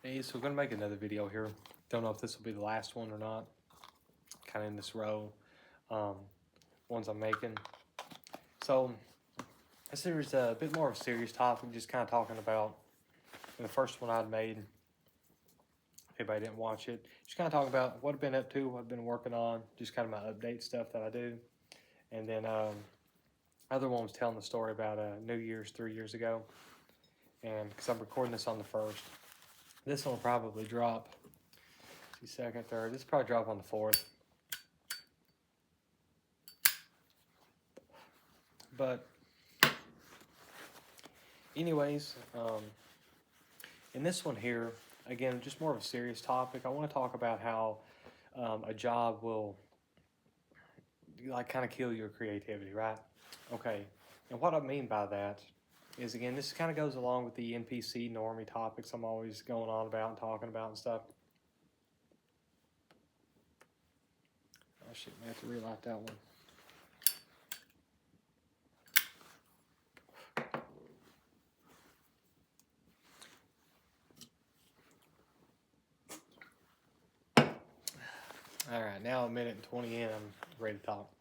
Hey, so we're gonna make another video here. Don't know if this will be the last one or not. Kind of in this row, um, ones I'm making. So this is a bit more of a serious topic, just kind of talking about the first one I'd made. If anybody didn't watch it, just kind of talking about what I've been up to, what I've been working on, just kind of my update stuff that I do. And then other one was telling the story about New Year's 3 years ago, and because I'm recording this on the first, this one will probably drop. See, second, third. This will probably drop on the fourth. But anyways, in this one here, again, just more of a serious topic. I want to talk about how a job will like kind of kill your creativity, right? Okay, and what I mean by that is, again, this kind of goes along with the NPC normie topics I'm always going on about and talking about and stuff. Oh shit, I have to relight that one. All right, now a minute and 20 in, I'm ready to talk.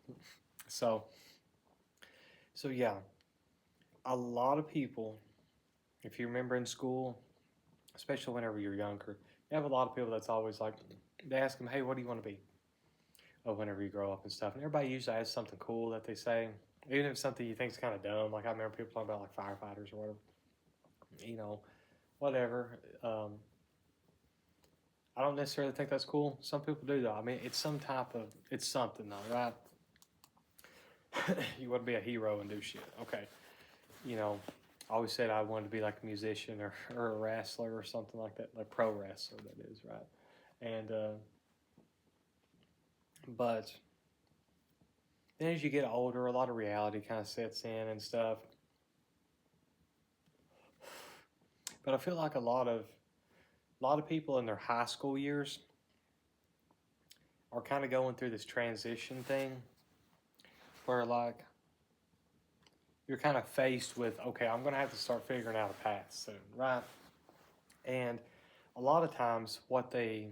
So, so yeah, a lot of people, if you remember in school, especially whenever you're younger, you have a lot of people that's always like, they ask them, hey, what do you want to be? Oh, whenever you grow up and stuff. And everybody usually has something cool that they say, even if it's something you think is kind of dumb. Like I remember people talking about like firefighters or whatever, you know, whatever. I don't necessarily think that's cool. Some people do though. I mean, it's some type of, it's something though, right? You want to be a hero and do shit. Okay. You know, I always said I wanted to be like a musician or a wrestler or something like that, like pro wrestler, that is, right? And, but then as you get older, a lot of reality kind of sets in and stuff. But I feel like a lot of people in their high school years are kind of going through this transition thing where like you're kind of faced with, okay, I'm going to have to start figuring out a path soon, right? And a lot of times what they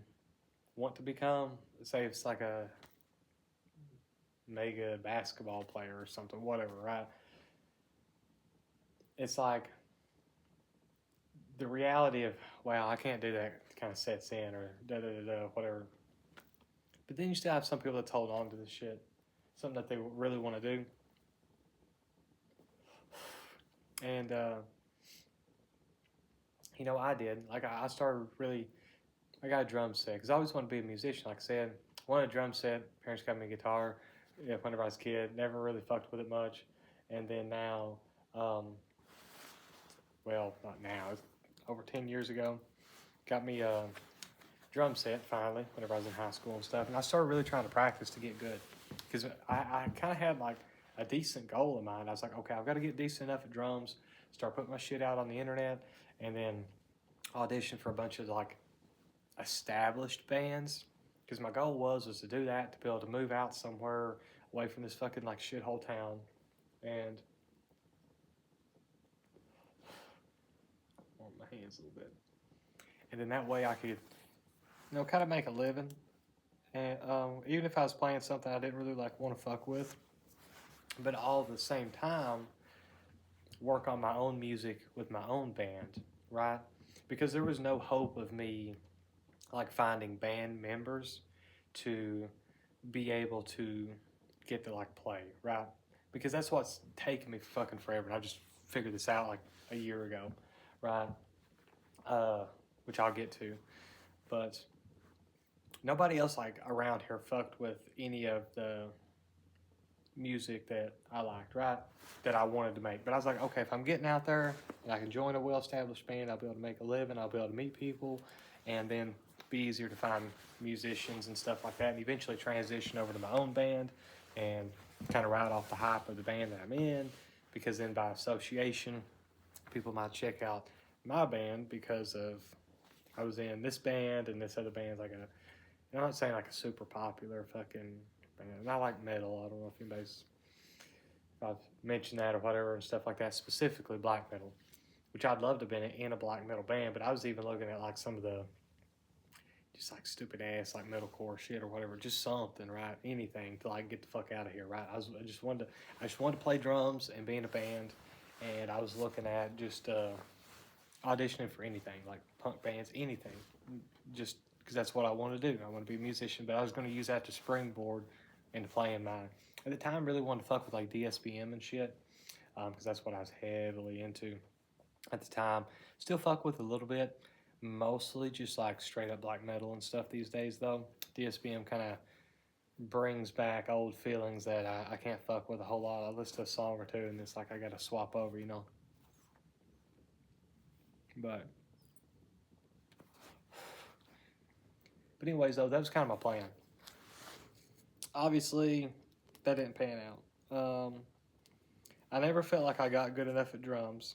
want to become, say it's like a mega basketball player or something, whatever, right? It's like the reality of, wow, I can't do that kind of sets in, or da da da da, whatever. But then you still have some people that hold on to this shit, something that they really want to do. And, you know, I did. Like, I started really, I got a drum set because I always wanted to be a musician. Like I said, wanted a drum set. Parents got me a guitar. Yeah, whenever I was a kid, never really fucked with it much. And then now, um, well, not now, it's over 10 years ago, got me a drum set finally whenever I was in high school and stuff. And I started really trying to practice to get good because I kind of had like a decent goal in mind. I was like, okay, I've got to get decent enough at drums, start putting my shit out on the internet, and then audition for a bunch of like established bands. Because my goal was to do that, to be able to move out somewhere away from this fucking like shithole town, and warm my hands a little bit, and then that way I could, kind of make a living. And even if I was playing something I didn't really like want to fuck with, but all at the same time work on my own music with my own band, right? Because there was no hope of me like finding band members to be able to get to like play, right? Because that's what's taken me fucking forever. And I just figured this out like a year ago, right? Uh, which I'll get to. But nobody else like around here fucked with any of the music that I liked, right? That I wanted to make. But I was like, okay, if I'm getting out there and I can join a well established band, I'll be able to make a living, I'll be able to meet people, and then be easier to find musicians and stuff like that, and eventually transition over to my own band and kind of ride off the hype of the band that I'm in, because then by association, people might check out my band because of I was in this band and this other band's like I'm not saying like a super popular fucking band. Not like metal. I don't know if I've mentioned that or whatever and stuff like that, specifically black metal. which I'd love to have been in a black metal band, but I was even looking at like some of the just like stupid ass like metalcore shit or whatever, just something, right? Anything to like get the fuck out of here, right? I just wanted to play drums and be in a band, and I was looking at just auditioning for anything like punk bands, anything, just because that's what I want to do. I want to be a musician, but I was going to use that to springboard into playing my. At the time, really wanted to fuck with like DSBM and shit, because that's what I was heavily into at the time. Still fuck with a little bit, mostly just like straight up black metal and stuff these days though. DSBM kind of brings back old feelings that I can't fuck with a whole lot. I listen to a song or two and it's like I gotta swap over, you know. But anyways though, that was kind of my plan. Obviously, that didn't pan out. I never felt like I got good enough at drums,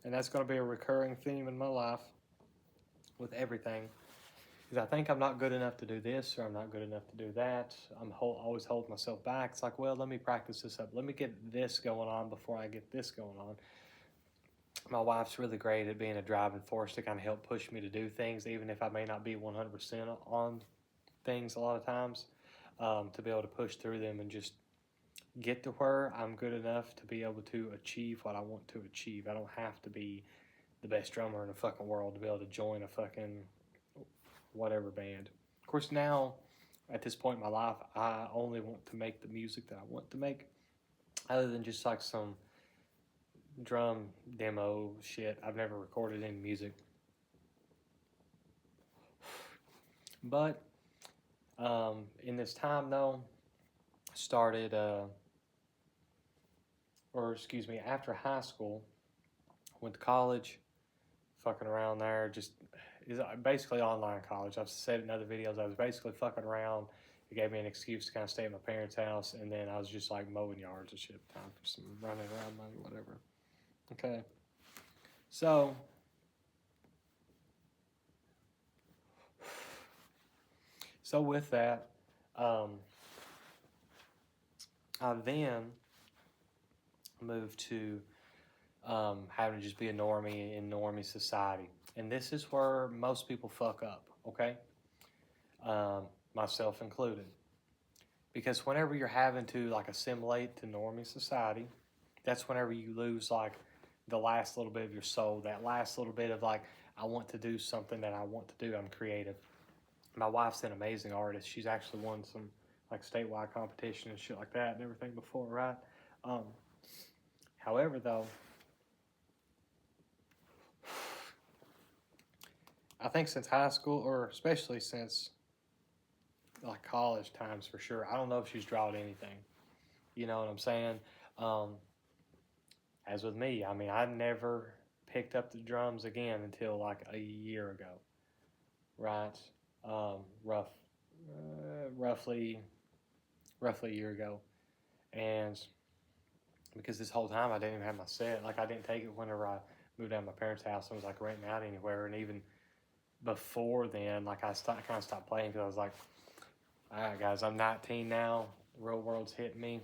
and that's going to be a recurring theme in my life with everything. Because I think I'm not good enough to do this, or I'm not good enough to do that. I'm always holding myself back. It's like, well, let me practice this up. Let me get this going on before I get this going on. My wife's really great at being a driving force to kind of help push me to do things, even if I may not be 100% on things a lot of times, to be able to push through them and just get to where I'm good enough to be able to achieve what I want to achieve. I don't have to be the best drummer in the fucking world to be able to join a fucking whatever band. Of course, now at this point in my life, I only want to make the music that I want to make, other than just like some drum demo shit. I've never recorded any music, but in this time though, started after high school, went to college, fucking around there, just is basically online college. I've said in other videos I was basically fucking around. It gave me an excuse to kind of stay at my parents' house, and then I was just like mowing yards and shit. Time for some running around money, whatever. Okay, so with that, I then moved to having to just be a normie in normie society. And this is where most people fuck up, okay? Myself included. Because whenever you're having to like assimilate to normie society, that's whenever you lose like the last little bit of your soul, that last little bit of like, I want to do something that I want to do. I'm creative. My wife's an amazing artist. She's actually won some like statewide competition and shit like that and everything before, right? However, though, I think since high school, or especially since like college times for sure, I don't know if she's drawn anything. You know what I'm saying? As with me, I mean, I never picked up the drums again until like a year ago, right? Roughly a year ago, and because this whole time I didn't even have my set, like I didn't take it whenever I moved out of my parents' house. I was like renting out anywhere, and even before then, like I kind of stopped playing because I was like, all right, guys, I'm 19 now. The real world's hitting me.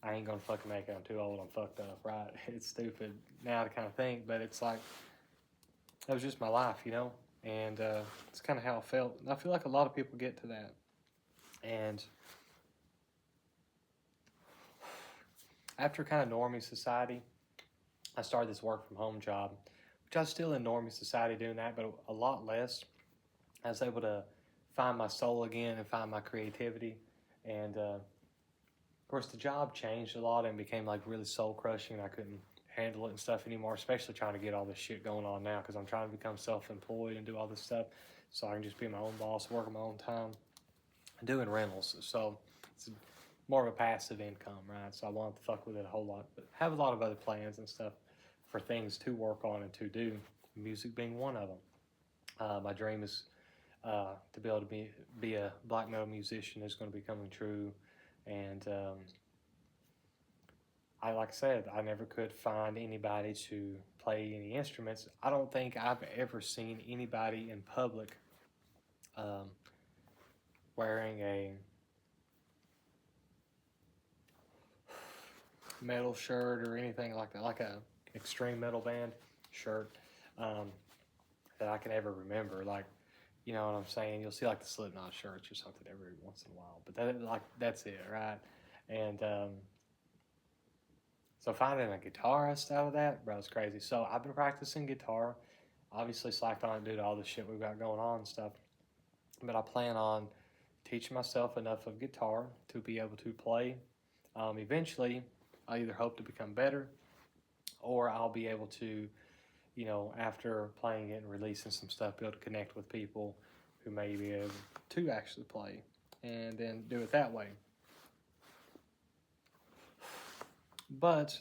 I ain't gonna fucking make it. I'm too old. I'm fucked up, right? It's stupid now to kind of think, but it's like that was just my life, you know. And it's kind of how I felt. And I feel like a lot of people get to that. And after kind of normie society, I started this work from home job, which I was still in normie society doing that, but a lot less. I was able to find my soul again and find my creativity. And of course, the job changed a lot and became like really soul crushing. I couldn't handle it and stuff anymore, especially trying to get all this shit going on now because I'm trying to become self-employed and do all this stuff so I can just be my own boss, work on my own time, and doing rentals. So it's more of a passive income, right? So I wanted to fuck with it a whole lot, but have a lot of other plans and stuff for things to work on and to do, music being one of them. My dream is to be able to be a black metal musician is going to be coming true. And like I said, I never could find anybody to play any instruments. I don't think I've ever seen anybody in public wearing a metal shirt or anything like that, like a extreme metal band shirt that I can ever remember. Like, you know what I'm saying? You'll see like the Slipknot shirts or something every once in a while, but that's it, right? And so finding a guitarist out of that, bro, it's crazy. So I've been practicing guitar. Obviously slacked on it due to all the shit we've got going on and stuff. But I plan on teaching myself enough of guitar to be able to play. Eventually, I either hope to become better or I'll be able to, you know, after playing it and releasing some stuff, be able to connect with people who may be able to actually play and then do it that way. But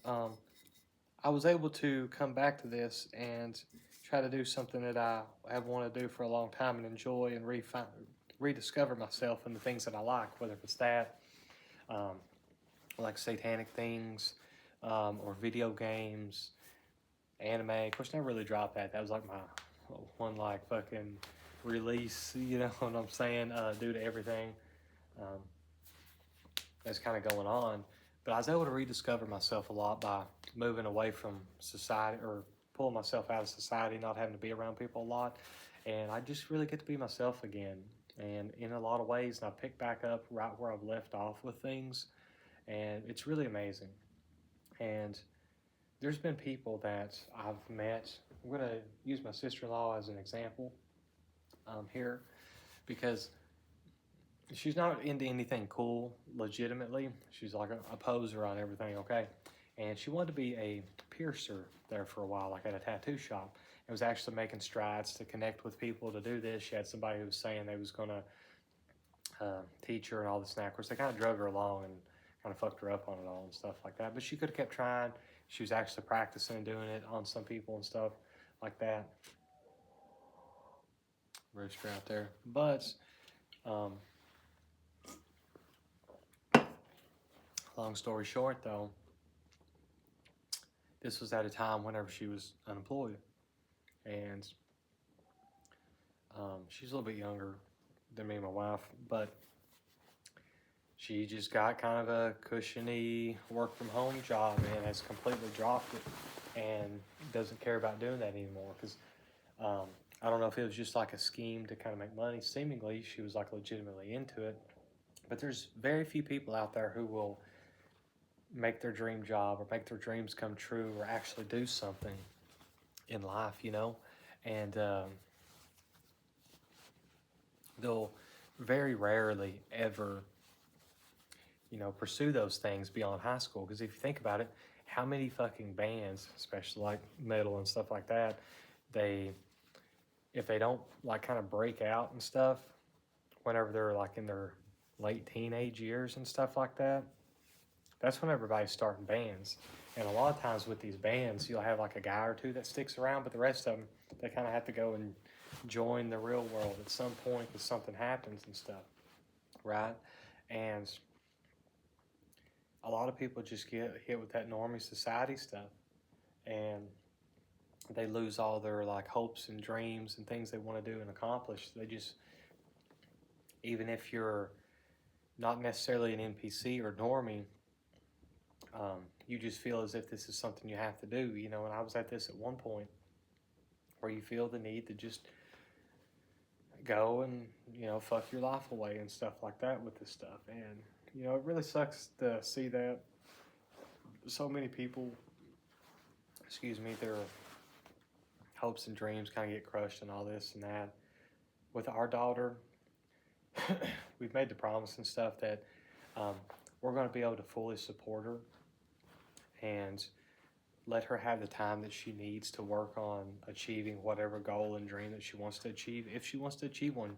I was able to come back to this and try to do something that I have wanted to do for a long time and enjoy and rediscover myself and the things that I like, whether it's that, like satanic things, or video games, anime. Of course, never really dropped that. That was like my one like fucking release, you know what I'm saying, due to everything that's kind of going on. But I was able to rediscover myself a lot by moving away from society or pulling myself out of society, not having to be around people a lot. And I just really get to be myself again. And in a lot of ways, and I pick back up right where I've left off with things. And it's really amazing. And there's been people that I've met. I'm going to use my sister-in-law as an example here because she's not into anything cool legitimately. She's like a poser on everything, okay? And she wanted to be a piercer there for a while, like at a tattoo shop. It was actually making strides to connect with people to do this. She had somebody who was saying they was going to teach her and all this and that. Of course, they kind of drug her along and kind of fucked her up on it all and stuff like that. But she could have kept trying. She was actually practicing doing it on some people and stuff like that. Rooster out there. But long story short, though, this was at a time whenever she was unemployed. And she's a little bit younger than me and my wife, but she just got kind of a cushiony work from home job and has completely dropped it and doesn't care about doing that anymore because I don't know if it was just like a scheme to kind of make money. Seemingly, she was like legitimately into it. But there's very few people out there who will make their dream job or make their dreams come true or actually do something in life, you know? And they'll very rarely ever, you know, pursue those things beyond high school. Because if you think about it, how many fucking bands, especially like metal and stuff like that, if they don't like kind of break out and stuff whenever they're like in their late teenage years and stuff like that, that's when everybody's starting bands. And a lot of times with these bands, you'll have like a guy or two that sticks around, but the rest of them, they kind of have to go and join the real world at some point because something happens and stuff, right? And a lot of people just get hit with that normie society stuff, and they lose all their like hopes and dreams and things they want to do and accomplish. They just, even if you're not necessarily an NPC or normie, you just feel as if this is something you have to do, you know. And I was at this at one point where you feel the need to just go and, you know, fuck your life away and stuff like that with this stuff. And, you know, it really sucks to see that so many people, their hopes and dreams kind of get crushed and all this and that. With our daughter, we've made the promise and stuff that we're going to be able to fully support her and let her have the time that she needs to work on achieving whatever goal and dream that she wants to achieve, if she wants to achieve one.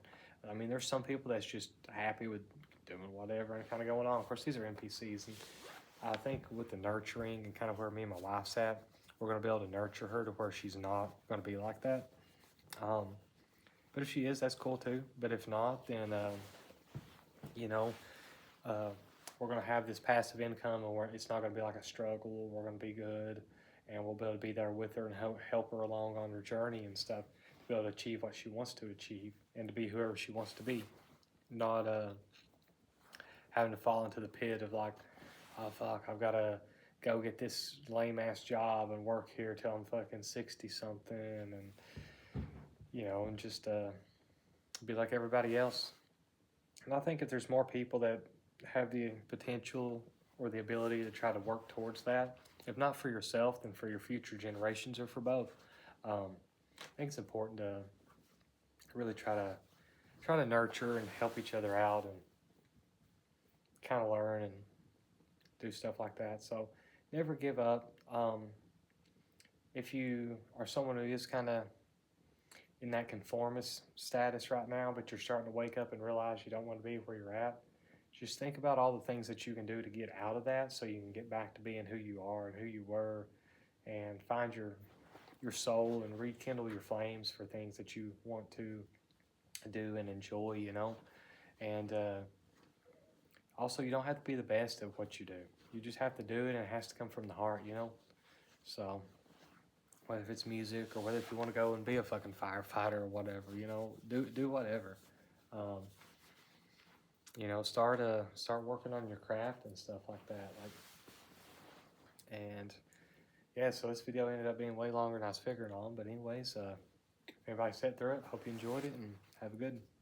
I mean, there's some people that's just happy with doing whatever and kind of going on. Of course, these are NPCs, and I think with the nurturing and kind of where me and my wife's at, we're going to be able to nurture her to where she's not going to be like that. But if she is, that's cool too. But if not, then, you know, we're going to have this passive income, and it's not going to be like a struggle. We're going to be good, and we'll be able to be there with her and help her along on her journey and stuff, to be able to achieve what she wants to achieve and to be whoever she wants to be. Not having to fall into the pit of like, oh fuck, I've got to go get this lame ass job and work here till I'm fucking 60 something, and and just be like everybody else. And I think if there's more people that have the potential or the ability to try to work towards that, if not for yourself, then for your future generations or for both, I think it's important to really try to nurture and help each other out and kind of learn and do stuff like that. So never give up. If you are someone who is kind of in that conformist status right now, but you're starting to wake up and realize you don't want to be where you're at, just think about all the things that you can do to get out of that so you can get back to being who you are and who you were, and find your soul and rekindle your flames for things that you want to do and enjoy, And also, you don't have to be the best at what you do. You just have to do it, and it has to come from the heart. So, whether if it's music or whether if you want to go and be a fucking firefighter or whatever, do whatever. Um, start working on your craft and stuff like that. And yeah, so this video ended up being way longer than I was figuring on. But anyways, if everybody sat through it, hope you enjoyed it and have a good one.